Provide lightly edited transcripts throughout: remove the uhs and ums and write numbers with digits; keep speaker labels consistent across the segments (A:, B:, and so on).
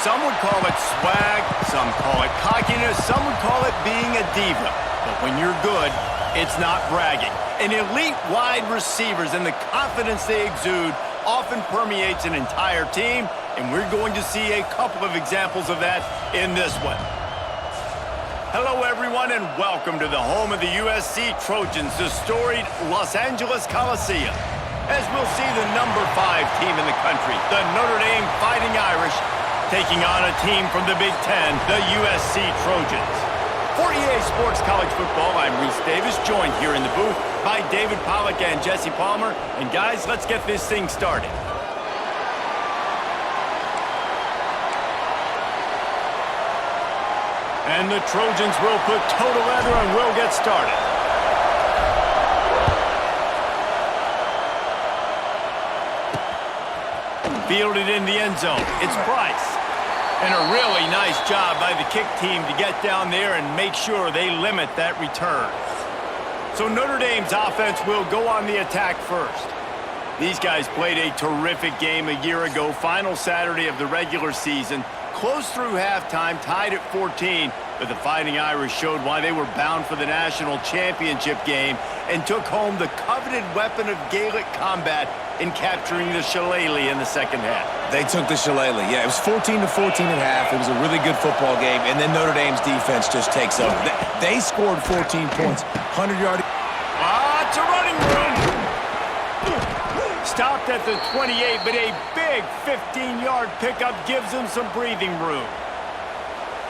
A: Some would call it swag, some call it cockiness, some would call it being a diva. But when you're good, it's not bragging. And elite wide receivers and the confidence they exude often permeates an entire team, and we're going to see a couple of examples of that in this one. Hello, everyone, and welcome to the home of the USC Trojans, the storied Los Angeles Coliseum. As we'll see the number 5 team in the country, the Notre Dame Fighting Irish, taking on a team from the Big Ten, the USC Trojans. For EA Sports College Football, I'm Reese Davis, joined here in the booth by David Pollack and Jesse Palmer. And guys, let's get this thing started. And the Trojans will put toe to leather and will get started. Fielded in the end zone. It's Bryce. And a really nice job by the kick team to get down there and make sure they limit that return. So Notre Dame's offense will go on the attack first. These guys played a terrific game a year ago, final Saturday of the regular season. Close through halftime, tied at 14, but the Fighting Irish showed why they were bound for the national championship game and took home the coveted weapon of Gaelic combat in capturing the shillelagh in the second half.
B: They took the shillelagh. Yeah, it was 14-14 at half. It was a really good football game, and then Notre Dame's defense just takes over. They scored 14 points, 100-yard.
A: It's a running room. Stopped at the 28, but a big 15-yard pickup gives them some breathing room.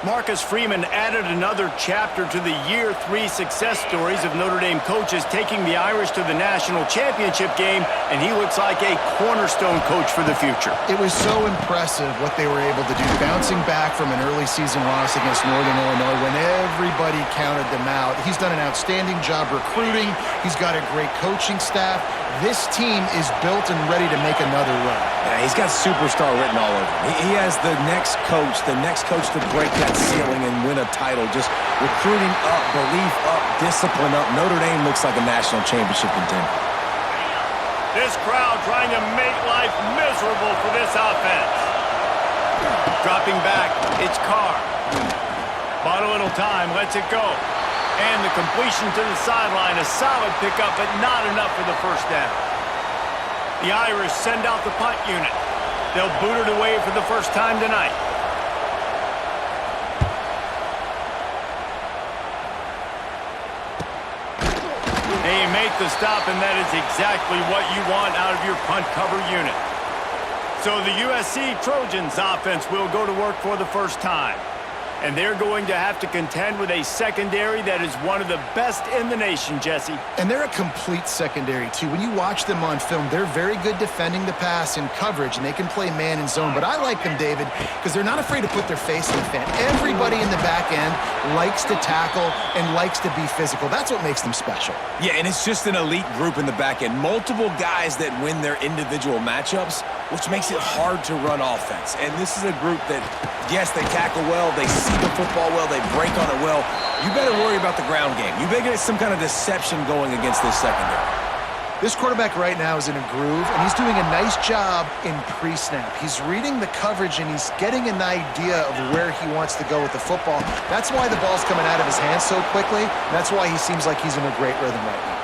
A: Marcus Freeman added another chapter to the year 3 success stories of Notre Dame coaches, taking the Irish to the national championship game, and he looks like a cornerstone coach for the future.
C: It was so impressive what they were able to do, bouncing back from an early season loss against Northern Illinois when everybody counted them out. He's done an outstanding job recruiting. He's got a great coaching staff. This team is built and ready to make another run.
B: Yeah, he's got superstar written all over him. He has the next coach to break that ceiling and win a title. Just recruiting up, belief up, discipline up. Notre Dame looks like a national championship contender.
A: This crowd trying to make life miserable for this offense. Dropping back, it's Carr. Bought a little time, lets it go. And the completion to the sideline, a solid pickup, but not enough for the first down. The Irish send out the punt unit. They'll boot it away for the first time tonight. They make the stop, and that is exactly what you want out of your punt cover unit. So the USC Trojans offense will go to work for the first time. And they're going to have to contend with a secondary that is one of the best in the nation, Jesse.
C: And they're a complete secondary, too. When you watch them on film, they're very good defending the pass in coverage, and they can play man and zone. But I like them, David, because they're not afraid to put their face in the fan. Everybody in the back end likes to tackle and likes to be physical. That's what makes them special.
B: Yeah, and it's just an elite group in the back end. Multiple guys that win their individual matchups, which makes it hard to run offense. And this is a group that, yes, they tackle well, they see the football well, they break on it well. You better worry about the ground game. You better get some kind of deception going against this secondary.
C: This quarterback right now is in a groove, and he's doing a nice job in pre-snap. He's reading the coverage, and he's getting an idea of where he wants to go with the football. That's why the ball's coming out of his hands so quickly. That's why he seems like he's in a great rhythm right now.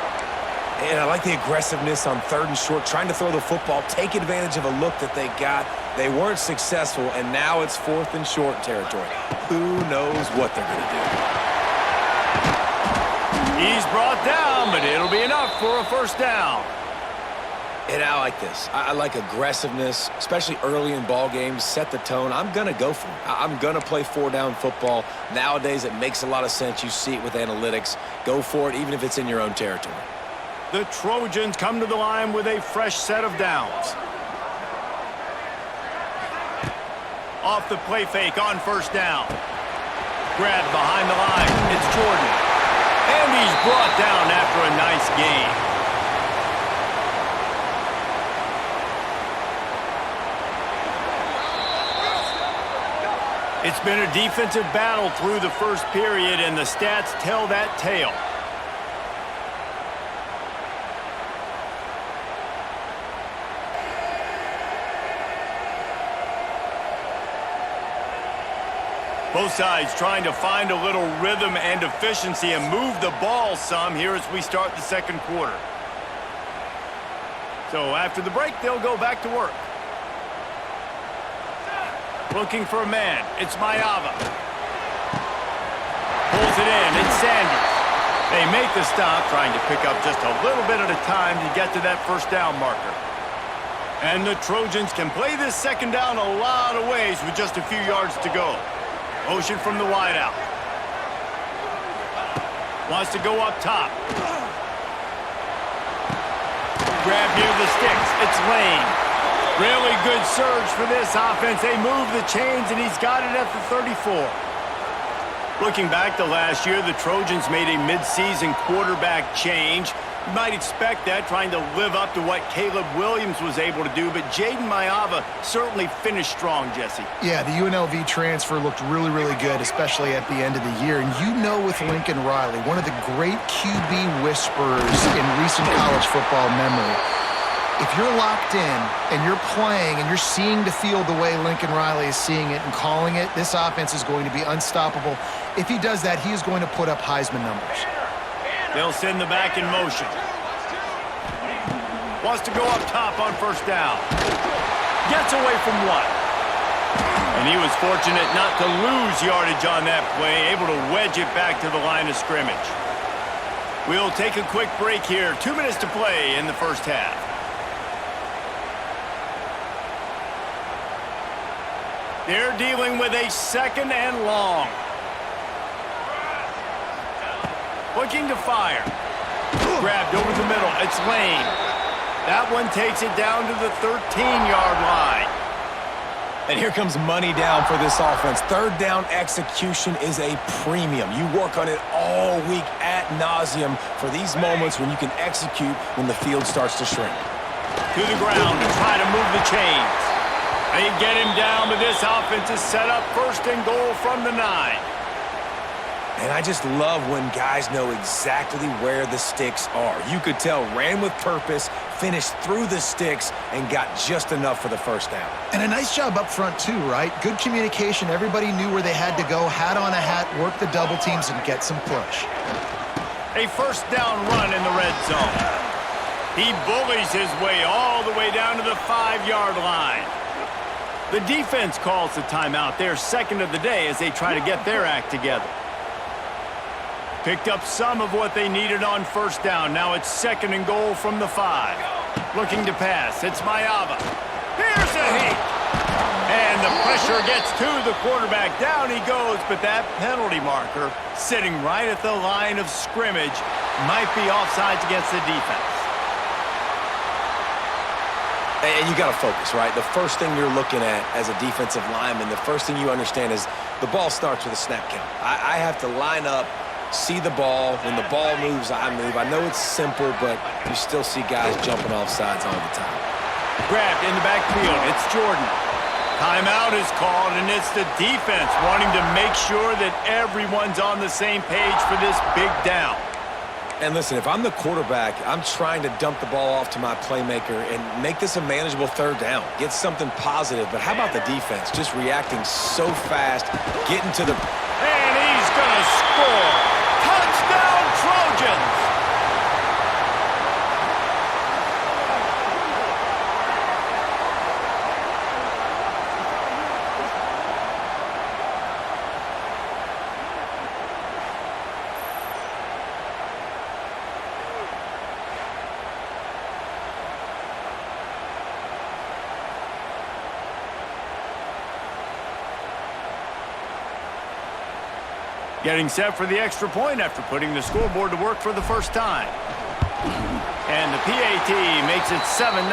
B: And I like the aggressiveness on 3rd and short, trying to throw the football, take advantage of a look that they got. They weren't successful, and now it's 4th and short territory. Who knows what they're going to do?
A: He's brought down, but it'll be enough for a first down.
B: And I like this. I like aggressiveness, especially early in ball games. Set the tone. I'm going to go for it. I'm going to play 4-down football. Nowadays, it makes a lot of sense. You see it with analytics. Go for it, even if it's in your own territory.
A: The Trojans come to the line with a fresh set of downs. Off the play fake on first down. Grabbed behind the line. It's Jordan. And he's brought down after a nice gain. It's been a defensive battle through the first period, and the stats tell that tale. Both sides trying to find a little rhythm and efficiency and move the ball some here as we start the second quarter. So after the break, they'll go back to work. Looking for a man. It's Mayava. Pulls it in. It's Sanders. They make the stop, trying to pick up just a little bit at a time to get to that first down marker. And the Trojans can play this second down a lot of ways with just a few yards to go. Motion from the wideout. Wants to go up top. Grab near the sticks. It's Lane. Really good surge for this offense. They move the chains, and he's got it at the 34. Looking back to last year, the Trojans made a midseason quarterback change. You might expect that, trying to live up to what Caleb Williams was able to do, but Jaden Mayava certainly finished strong, Jesse.
C: Yeah, the UNLV transfer looked really, really good, especially at the end of the year. And you know, with Lincoln Riley, one of the great QB whisperers in recent college football memory, if you're locked in and you're playing and you're seeing the field the way Lincoln Riley is seeing it and calling it, this offense is going to be unstoppable. If he does that, he is going to put up Heisman numbers.
A: They'll send the back in motion. Wants to go up top on first down. Gets away from one. And he was fortunate not to lose yardage on that play, able to wedge it back to the line of scrimmage. We'll take a quick break here. 2 minutes to play in the first half. They're dealing with a second and long. Looking to fire. Grabbed over the middle. It's Lane. That one takes it down to the 13-yard line.
B: And here comes money down for this offense. Third down execution is a premium. You work on it all week ad nauseum for these moments when you can execute when the field starts to shrink.
A: To the ground to try to move the chains. They get him down, but this offense is set up first and goal from the 9.
B: And I just love when guys know exactly where the sticks are. You could tell ran with purpose, finished through the sticks, and got just enough for the first down.
C: And a nice job up front too, right? Good communication. Everybody knew where they had to go, hat on a hat, work the double teams, and get some push.
A: A first down run in the red zone. He bullies his way all the way down to the 5-yard line. The defense calls the timeout, their second of the day, as they try to get their act together. Picked up some of what they needed on first down. Now it's second and goal from the 5. Looking to pass. It's Mayava. Here's a hit. And the pressure gets to the quarterback. Down he goes, but that penalty marker sitting right at the line of scrimmage might be offsides against the defense.
B: And you got to focus, right? The first thing you're looking at as a defensive lineman, the first thing you understand is the ball starts with a snap count. I have to line up, see the ball. When the ball moves, I move. I know it's simple, but you still see guys jumping off sides all the time.
A: Grabbed in the backfield. It's Jordan. Timeout is called, and it's the defense wanting to make sure that everyone's on the same page for this big down.
B: And listen, if I'm the quarterback, I'm trying to dump the ball off to my playmaker and make this a manageable third down. Get something positive. But how about the defense? Just reacting so fast, getting to the...
A: And he's going to score. Touchdown, Trojans! Getting set for the extra point after putting the scoreboard to work for the first time. And the PAT makes it 7-0.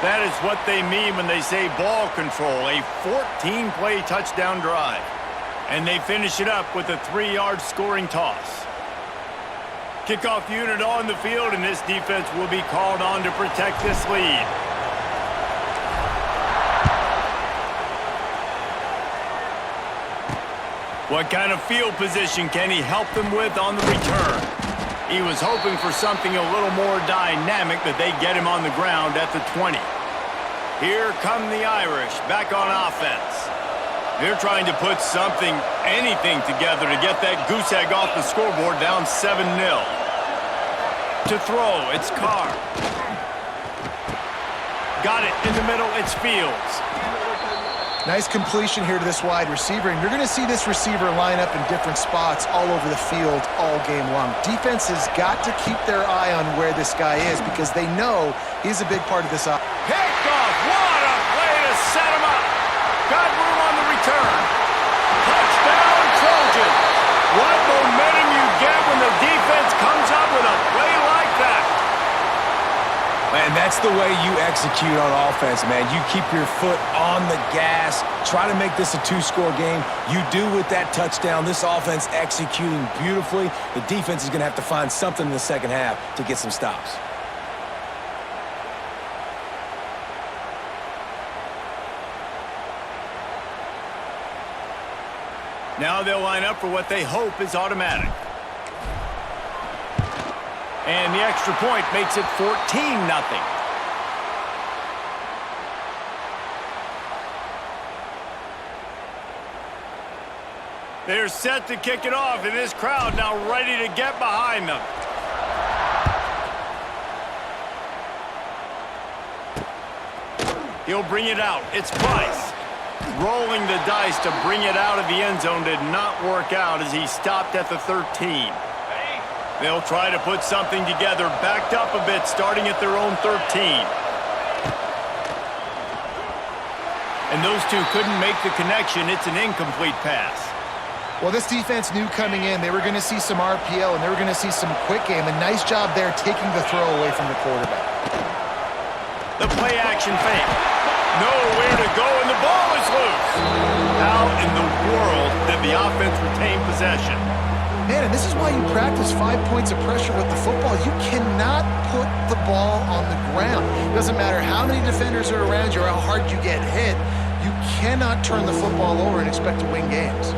A: That is what they mean when they say ball control, a 14-play touchdown drive. And they finish it up with a 3-yard scoring toss. Kickoff unit on the field, and this defense will be called on to protect this lead. What kind of field position can he help them with on the return? He was hoping for something a little more dynamic, but they get him on the ground at the 20. Here come the Irish back on offense. They're trying to put something, anything together to get that goose egg off the scoreboard down 7-0. To throw, it's Carr. Got it in the middle, it's Fields.
C: Nice completion here to this wide receiver, and you're going to see this receiver line up in different spots all over the field all game long. Defense has got to keep their eye on where this guy is because they know he's a big part of this offense.
A: Picked off, what a play to set him up. Got room on the return. Touchdown, Trojans. What momentum you get when the defense comes up with a play like that.
B: And that's the way you execute on offense, man. You keep your foot on the gas, try to make this a two-score game. You do with that touchdown. This offense executing beautifully. The defense is going to have to find something in the second half to get some stops.
A: Now they'll line up for what they hope is automatic. And the extra point makes it 14-0. They're set to kick it off, and this crowd now ready to get behind them. He'll bring it out. It's Price. Rolling the dice to bring it out of the end zone did not work out as he stopped at the 13. They'll try to put something together, backed up a bit, starting at their own 13. And those two couldn't make the connection. It's an incomplete pass.
C: Well, this defense knew coming in they were going to see some RPO and they were going to see some quick game. A nice job there taking the throw away from the quarterback.
A: The play action fake. Nowhere to go, and the ball is loose. How in the world did the offense retain possession?
C: Man, and this is why you practice 5 points of pressure with the football. You cannot put the ball on the ground. It doesn't matter how many defenders are around you or how hard you get hit. You cannot turn the football over and expect to win games.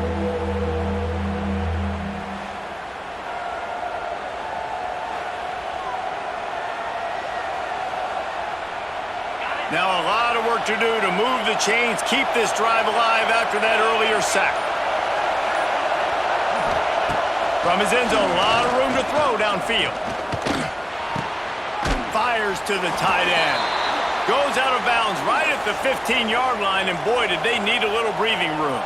A: Now a lot of work to do to move the chains, keep this drive alive after that earlier sack. From his end zone, a lot of room to throw downfield. Fires to the tight end. Goes out of bounds right at the 15-yard line, and boy, did they need a little breathing room.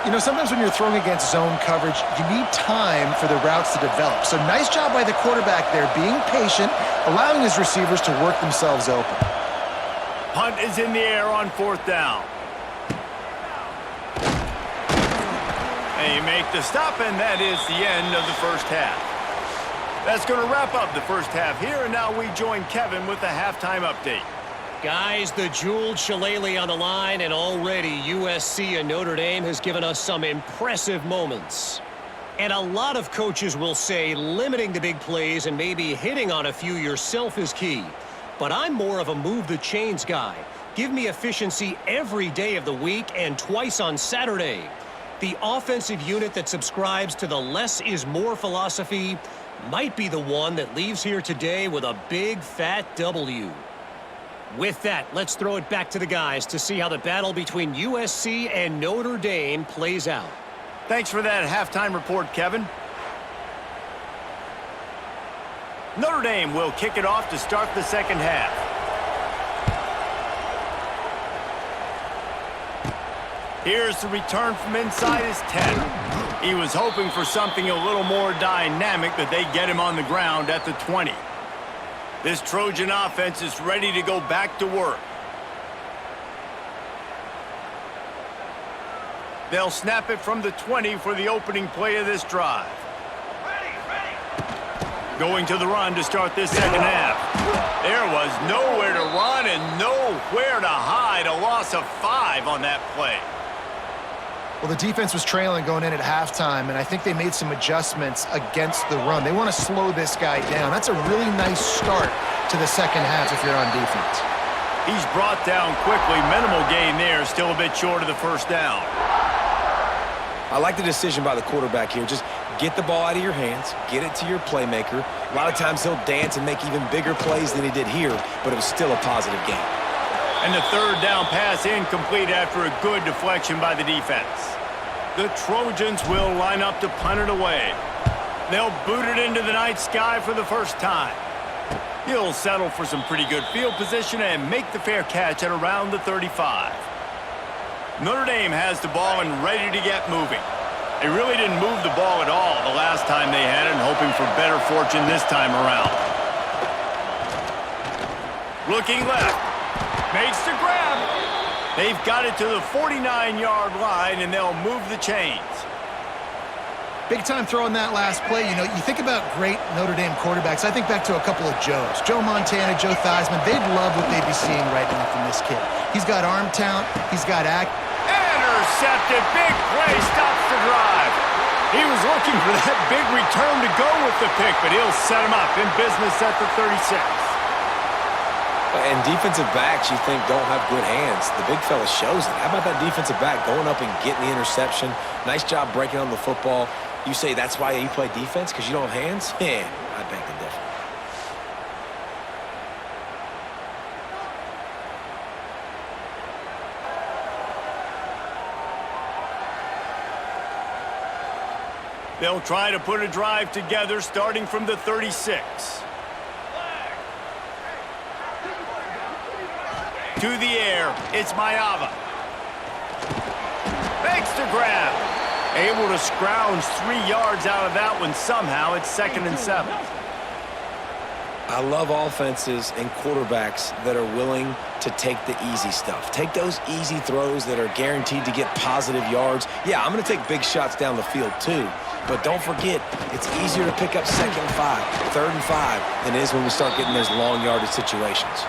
C: You know, sometimes when you're throwing against zone coverage, you need time for the routes to develop. So nice job by the quarterback there, being patient, allowing his receivers to work themselves open.
A: Punt is in the air on 4th down. They make the stop, and that is the end of the first half. That's going to wrap up the first half here, and now we join Kevin with the halftime update.
D: Guys, the jeweled shillelagh on the line, and already USC and Notre Dame has given us some impressive moments. And a lot of coaches will say limiting the big plays and maybe hitting on a few yourself is key. But I'm more of a move the chains guy. Give me efficiency every day of the week and twice on Saturday. The offensive unit that subscribes to the less is more philosophy might be the one that leaves here today with a big fat W. With that, let's throw it back to the guys to see how the battle between USC and Notre Dame plays out.
A: Thanks for that halftime report, Kevin. Notre Dame will kick it off to start the second half. Here's the return from inside his 10. He was hoping for something a little more dynamic, but they get him on the ground at the 20. This Trojan offense is ready to go back to work. They'll snap it from the 20 for the opening play of this drive. Going to the run to start this second half. There was nowhere to run and nowhere to hide. A loss of 5 on that play.
C: Well, the defense was trailing going in at halftime, and I think they made some adjustments against the run. They want to slow this guy down. That's a really nice start to the second half if you're on defense.
A: He's brought down quickly. Minimal gain there. Still a bit short of the first down.
B: I like the decision by the quarterback here. Just get the ball out of your hands, get it to your playmaker. A lot of times he'll dance and make even bigger plays than he did here, but it was still a positive game.
A: And the third down pass incomplete after a good deflection by the defense. The Trojans will line up to punt it away. They'll boot it into the night sky for the first time. He'll settle for some pretty good field position and make the fair catch at around the 35. Notre Dame has the ball and ready to get moving. They really didn't move the ball at all the last time they had it, and hoping for better fortune this time around. Looking left. Makes the grab. They've got it to the 49-yard line, and they'll move the chains.
C: Big time throw in that last play. You know, you think about great Notre Dame quarterbacks. I think back to a couple of Joes. Joe Montana, Joe Heisman. They'd love what they'd be seeing right now from this kid. He's got arm talent. He's got act.
A: Intercepted. Big play. Stops the drive. He was looking for that big return to go with the pick, but he'll set him up in business at the 36.
B: And defensive backs, you think, don't have good hands. The big fella shows it. How about that defensive back going up and getting the interception? Nice job breaking on the football. You say that's why you play defense, because you don't have hands? Yeah, I beg to differ.
A: They'll try to put a drive together starting from the 36. To the air, it's Mayava. Makes the grab. Able to scrounge 3 yards out of that one somehow. It's 2nd and 7.
B: I love offenses and quarterbacks that are willing to take the easy stuff. Take those easy throws that are guaranteed to get positive yards. Yeah, I'm going to take big shots down the field too. But don't forget, it's easier to pick up 2nd and 5, 3rd and 5 than it is when we start getting those long yardage situations.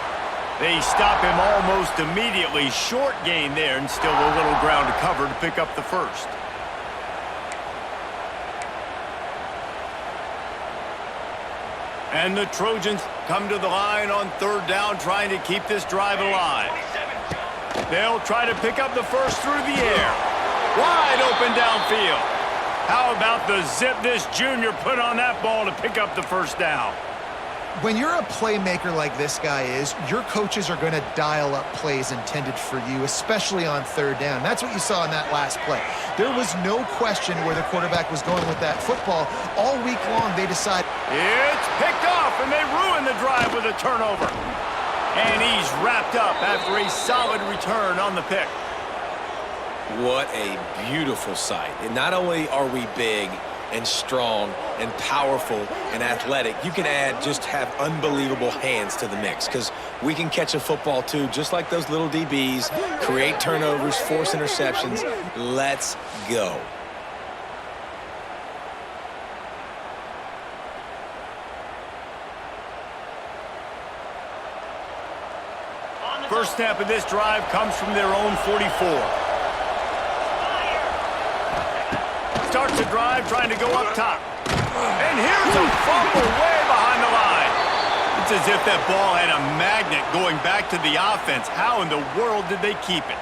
A: They stop him almost immediately. Short gain there, and still a little ground to cover to pick up the first. And the Trojans come to the line on 3rd down, trying to keep this drive alive. They'll try to pick up the first through the air. Wide open downfield. How about the zip this junior put on that ball to pick up the first down?
C: When you're a playmaker like this guy is, your coaches are going to dial up plays intended for you, especially on 3rd down. That's what you saw in that last play. There was no question where the quarterback was going with that football. All week long, they decided.
A: It's picked off, and they ruin the drive with a turnover. And he's wrapped up after a solid return on the pick.
B: What a beautiful sight. And not only are we big and strong and powerful and athletic, you can just have unbelievable hands to the mix, because we can catch a football too, just like those little DBs, create turnovers, force interceptions. Let's go.
A: First snap of this drive comes from their own 44. Starts the drive trying to go up top. And here's a fumble way behind the line. It's as if that ball had a magnet going back to the offense. How in the world did they keep it?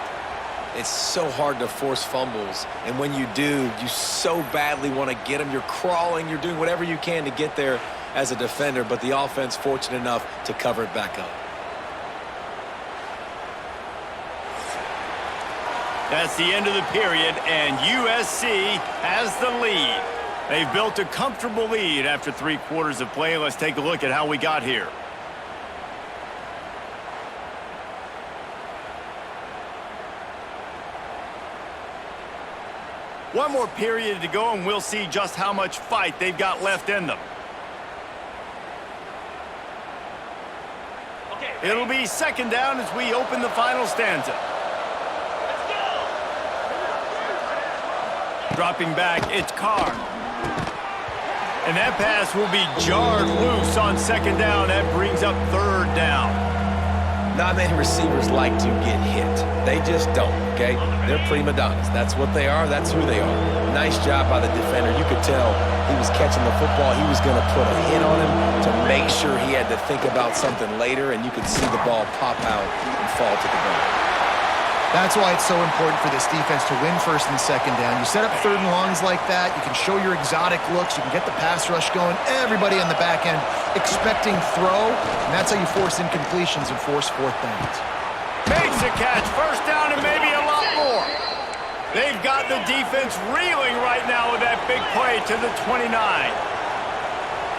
B: It's so hard to force fumbles, and when you do, you so badly want to get them. You're crawling, you're doing whatever you can to get there as a defender, but the offense fortunate enough to cover it back up.
A: That's the end of the period, and USC has the lead. They've built a comfortable lead after 3 quarters of play. Let's take a look at how we got here. One more period to go, and we'll see just how much fight they've got left in them. It'll be 2nd down as we open the final stanza. Dropping back, it's Carr. And that pass will be jarred loose on 2nd down. That brings up 3rd down.
B: Not many receivers like to get hit. They just don't, okay? They're prima donnas. That's what they are. That's who they are. Nice job by the defender. You could tell he was catching the football. He was going to put a hit on him to make sure he had to think about something later, and you could see the ball pop out and fall to the ground.
C: That's why it's so important for this defense to win 1st and 2nd down. You set up 3rd and longs like that. You can show your exotic looks. You can get the pass rush going. Everybody on the back end expecting throw, and that's how you force incompletions and force 4th downs.
A: Makes the catch. First down and maybe a lot more. They've got the defense reeling right now with that big play to the 29.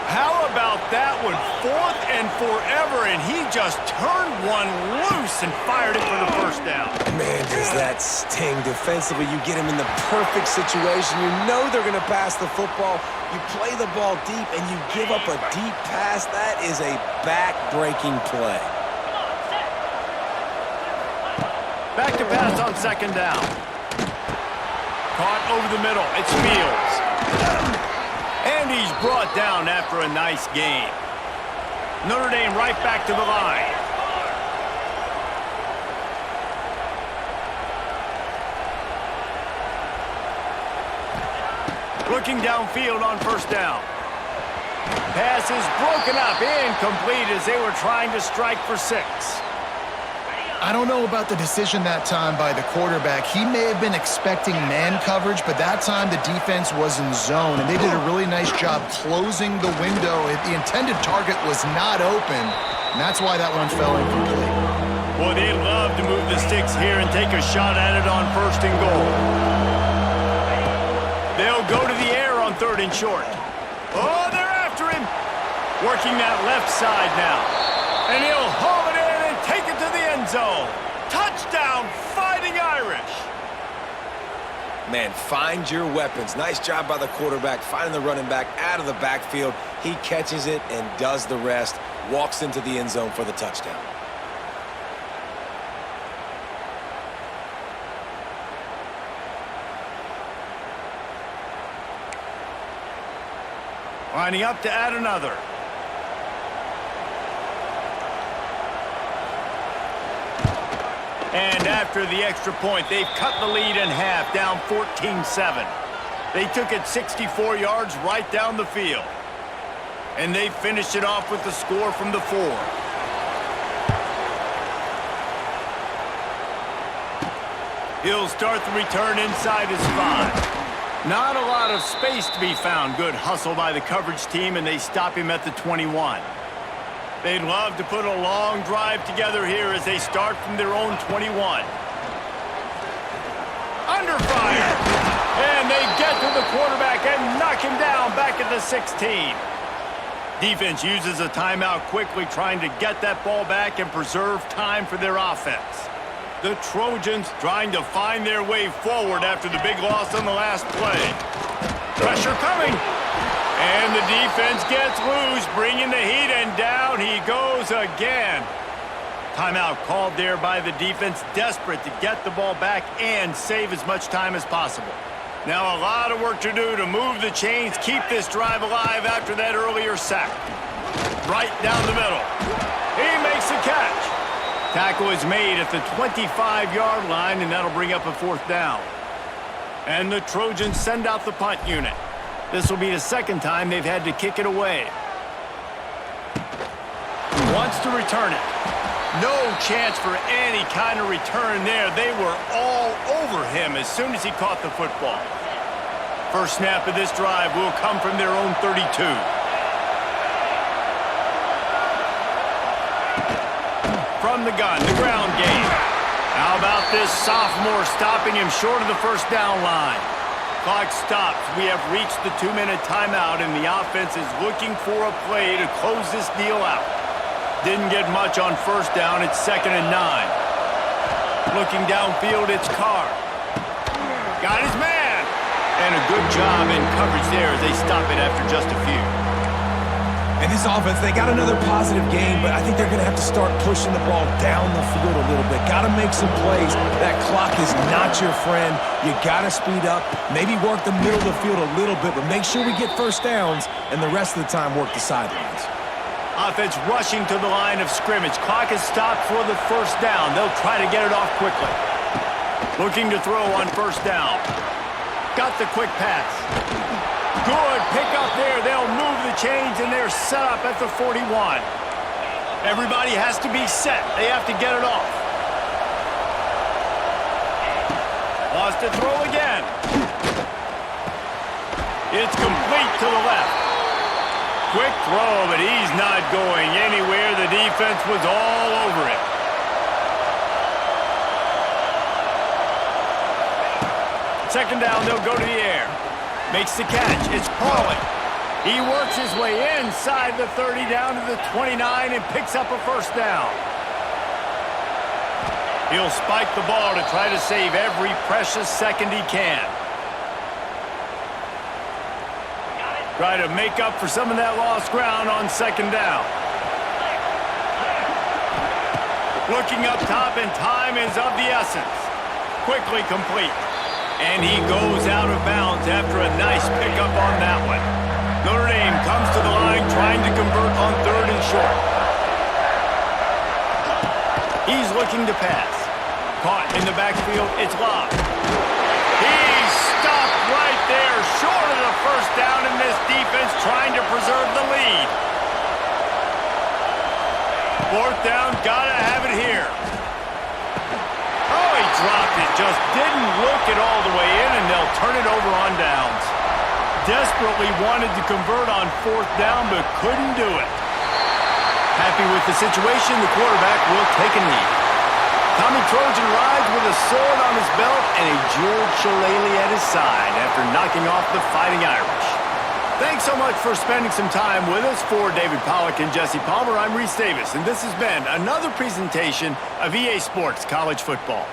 A: How about that one? 4th and forever, and he just turned one loose and fired it for the first down.
B: Man, does that sting defensively. You get him in the perfect situation. You know they're going to pass the football. You play the ball deep, and you give up a deep pass. That is a back-breaking play.
A: Back to pass on 2nd down. Caught over the middle. It's Fields. And he's brought down after a nice gain. Notre Dame right back to the line. Looking downfield on 1st down. Pass is broken up, incomplete as they were trying to strike for 6.
C: I don't know about the decision that time by the quarterback. He may have been expecting man coverage, but that time the defense was in zone, and they did a really nice job closing the window. The intended target was not open, and that's why that one fell incomplete.
A: Well, they love to move the sticks here and take a shot at it on 1st and goal. They'll go to the air on 3rd and short. Oh, they're after him. Working that left side now. And he'll haul it in and take it to the end zone. Touchdown, Fighting Irish.
B: Man, find your weapons. Nice job by the quarterback, finding the running back out of the backfield. He catches it and does the rest. Walks into the end zone for the touchdown.
A: Lining up to add another. And after the extra point, they've cut the lead in half, down 14-7. They took it 64 yards right down the field. And they finished it off with the score from the 4. He'll start the return inside his 5. Not a lot of space to be found. Good hustle by the coverage team, and they stop him at the 21. They'd love to put a long drive together here as they start from their own 21. Under fire. And they get to the quarterback and knock him down back at the 16. Defense uses a timeout quickly, trying to get that ball back and preserve time for their offense. The Trojans trying to find their way forward after the big loss on the last play. Pressure coming. And the defense gets loose, bringing the heat, and down he goes again. Timeout called there by the defense, desperate to get the ball back and save as much time as possible. Now a lot of work to do to move the chains, keep this drive alive after that earlier sack. Right down the middle. He makes the catch. Tackle is made at the 25-yard line, and that'll bring up a 4th down. And the Trojans send out the punt unit. This will be the 2nd time they've had to kick it away. Wants to return it. No chance for any kind of return there. They were all over him as soon as he caught the football. First snap of this drive will come from their own 32. From the gun, the ground game. How about this sophomore stopping him short of the 1st down line? Clock stops. We have reached the 2-minute timeout, and the offense is looking for a play to close this deal out. Didn't get much on 1st down. It's 2nd and 9. Looking downfield, it's Carr. Got his man. And a good job in coverage there as they stop it after just a few.
B: And this offense, they got another positive game, but I think they're going to have to start pushing the ball down the field a little bit. Got to make some plays. That clock is not your friend. You got to speed up, maybe work the middle of the field a little bit, but make sure we get 1st downs, and the rest of the time work the sidelines.
A: Offense rushing to the line of scrimmage. Clock is stopped for the 1st down. They'll try to get it off quickly. Looking to throw on 1st down. Got the quick pass. Good pick up there. They'll move the chains, and they're set up at the 41. Everybody has to be set. They have to get it off. Lost to throw again. It's complete to the left. Quick throw, but he's not going anywhere. The defense was all over it. Second down, they'll go to the air. Makes the catch. It's Pauly. He works his way inside the 30 down to the 29 and picks up a first down. He'll spike the ball to try to save every precious second he can. Try to make up for some of that lost ground on second down. Looking up top, and time is of the essence. Quickly complete. And he goes out of bounds after a nice pickup on that one. Notre Dame comes to the line trying to convert on third and short. He's looking to pass. Caught in the backfield, it's Love. He's stopped right there, short of the first down, in this defense trying to preserve the lead. Fourth down, gotta have it here. Oh, he dropped it, just didn't look it all the way in, and they'll turn it over on downs. Desperately wanted to convert on fourth down, but couldn't do it. Happy with the situation, the quarterback will take a knee. Tommy Trojan rides with a sword on his belt and a jeweled shillelagh at his side after knocking off the Fighting Irish. Thanks so much for spending some time with us. For David Pollack and Jesse Palmer, I'm Reese Davis, and this has been another presentation of EA Sports College Football.